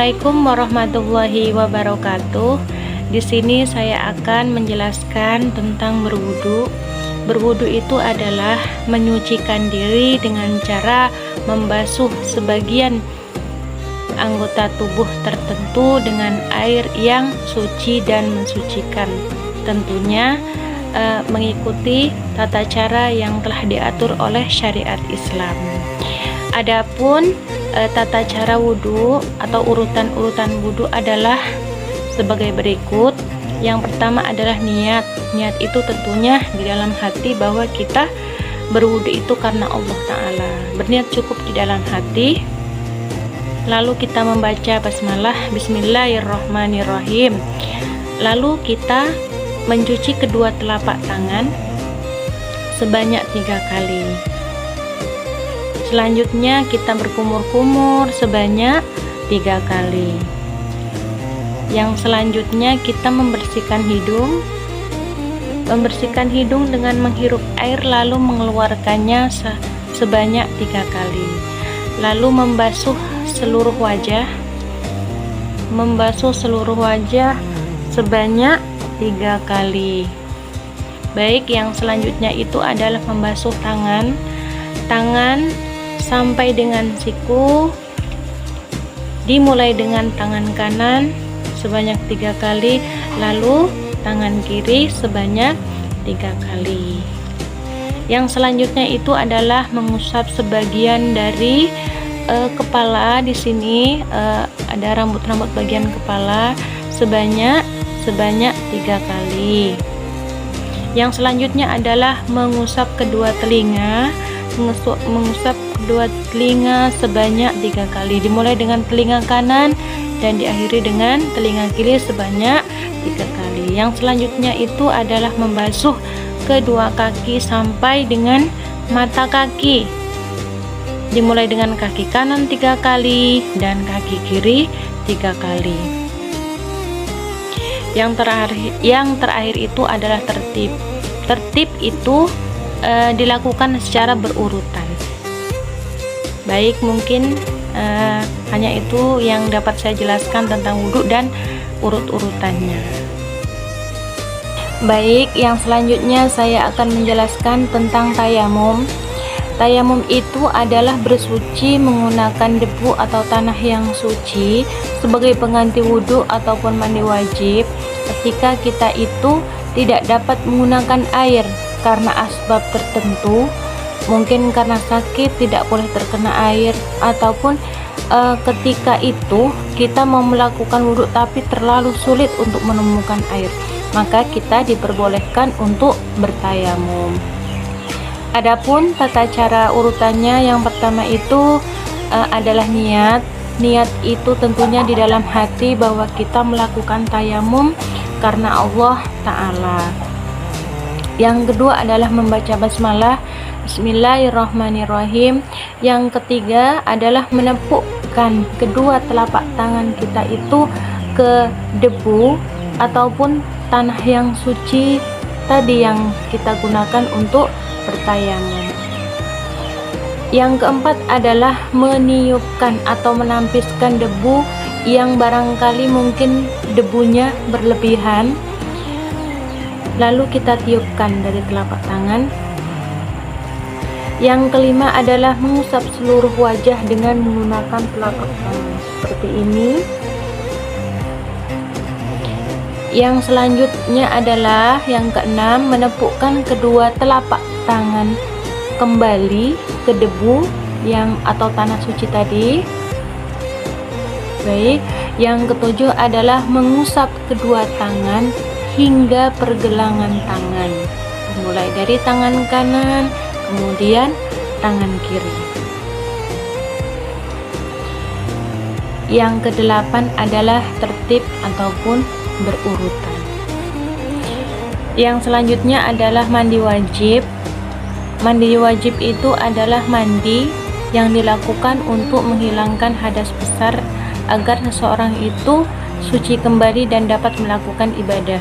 Assalamualaikum warahmatullahi wabarakatuh. Di sini saya akan menjelaskan tentang berwudu. Berwudu itu adalah menyucikan diri dengan cara membasuh sebagian anggota tubuh tertentu dengan air yang suci dan mensucikan. Tentunya mengikuti tata cara yang telah diatur oleh syariat Islam. Adapun tata cara wudhu atau urutan-urutan wudhu adalah sebagai berikut. Yang pertama adalah niat. Niat itu tentunya di dalam hati bahwa kita berwudhu itu karena Allah Ta'ala. Berniat cukup di dalam hati. Lalu kita membaca basmalah, Bismillahirrahmanirrahim. Lalu kita mencuci kedua telapak tangan sebanyak 3 kali. Selanjutnya kita berkumur-kumur sebanyak 3 kali. Yang selanjutnya kita membersihkan hidung. Membersihkan hidung dengan menghirup air lalu mengeluarkannya sebanyak 3 kali. Lalu membasuh seluruh wajah. Membasuh seluruh wajah sebanyak 3 kali. Baik, yang selanjutnya itu adalah membasuh tangan. Tangan sampai dengan siku, dimulai dengan tangan kanan sebanyak 3 kali, lalu tangan kiri sebanyak 3 kali. Yang selanjutnya itu adalah mengusap sebagian dari kepala. Di sini ada rambut-rambut bagian kepala sebanyak 3 kali. Yang selanjutnya adalah mengusap kedua telinga. Mengusap kedua telinga sebanyak 3 kali, dimulai dengan telinga kanan dan diakhiri dengan telinga kiri sebanyak 3 kali. Yang selanjutnya itu adalah membasuh kedua kaki sampai dengan mata kaki, dimulai dengan kaki kanan 3 kali dan kaki kiri 3 kali. Yang terakhir itu adalah tertib. Tertib itu dilakukan secara berurutan. Baik, mungkin hanya itu yang dapat saya jelaskan tentang wudhu dan urut-urutannya. Baik, yang selanjutnya saya akan menjelaskan tentang tayamum. Tayamum itu adalah bersuci menggunakan debu atau tanah yang suci sebagai pengganti wudhu ataupun mandi wajib ketika kita itu tidak dapat menggunakan air karena asbab tertentu, mungkin karena sakit tidak boleh terkena air, ataupun ketika itu kita mau melakukan wudhu tapi terlalu sulit untuk menemukan air, maka kita diperbolehkan untuk bertayamum. Adapun tata cara urutannya, yang pertama itu adalah niat. Niat itu tentunya di dalam hati bahwa kita melakukan tayamum karena Allah Ta'ala. Yang kedua adalah membaca basmalah, Bismillahirrahmanirrahim. Yang ketiga adalah menepukkan kedua telapak tangan kita itu ke debu ataupun tanah yang suci tadi yang kita gunakan untuk bertayamum. Yang keempat adalah meniupkan atau menampiskan debu yang barangkali mungkin debunya berlebihan, lalu kita tiupkan dari telapak tangan. Yang kelima adalah mengusap seluruh wajah dengan menggunakan telapak tangan seperti ini. Yang selanjutnya adalah yang keenam, menepukkan kedua telapak tangan kembali ke debu yang atau tanah suci tadi. Baik, yang ketujuh adalah mengusap kedua tangan hingga pergelangan tangan, mulai dari tangan kanan kemudian tangan kiri. Yang kedelapan adalah tertib ataupun berurutan. Yang selanjutnya adalah mandi wajib. Mandi wajib itu adalah mandi yang dilakukan untuk menghilangkan hadas besar agar seseorang itu suci kembali dan dapat melakukan ibadah.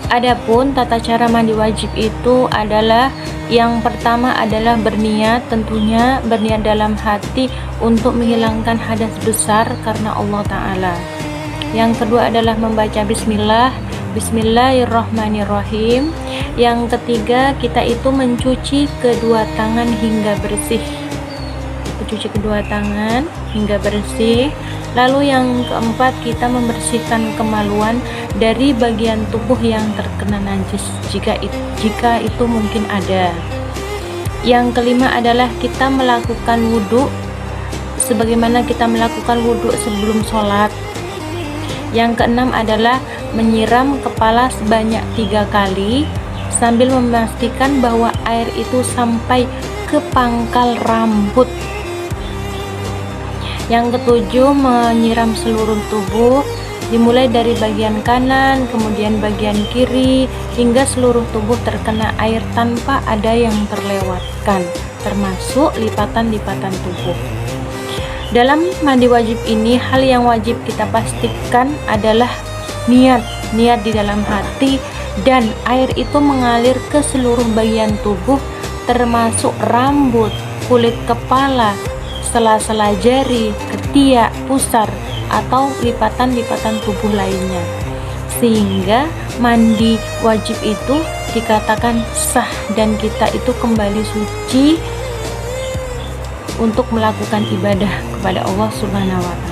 Adapun tata cara mandi wajib itu adalah yang pertama adalah berniat, tentunya berniat dalam hati untuk menghilangkan hadas besar karena Allah Ta'ala. Yang kedua adalah membaca bismillah, bismillahirrahmanirrahim. Yang ketiga, kita itu mencuci kedua tangan hingga bersih. Mencuci kedua tangan hingga bersih. Lalu yang keempat, kita membersihkan kemaluan dari bagian tubuh yang terkena najis jika itu mungkin ada. Yang kelima adalah kita melakukan wudhu sebagaimana kita melakukan wudhu sebelum sholat. Yang keenam adalah menyiram kepala sebanyak 3 kali sambil memastikan bahwa air itu sampai ke pangkal rambut. Yang ketujuh, menyiram seluruh tubuh, dimulai dari bagian kanan, kemudian bagian kiri, hingga seluruh tubuh terkena air tanpa ada yang terlewatkan, termasuk lipatan-lipatan tubuh. Dalam mandi wajib ini, hal yang wajib kita pastikan adalah niat di dalam hati, dan air itu mengalir ke seluruh bagian tubuh, termasuk rambut, kulit kepala, sela-sela jari, ketiak, pusar, atau lipatan-lipatan tubuh lainnya, sehingga mandi wajib itu dikatakan sah dan kita itu kembali suci untuk melakukan ibadah kepada Allah Subhanahu wa Ta'ala.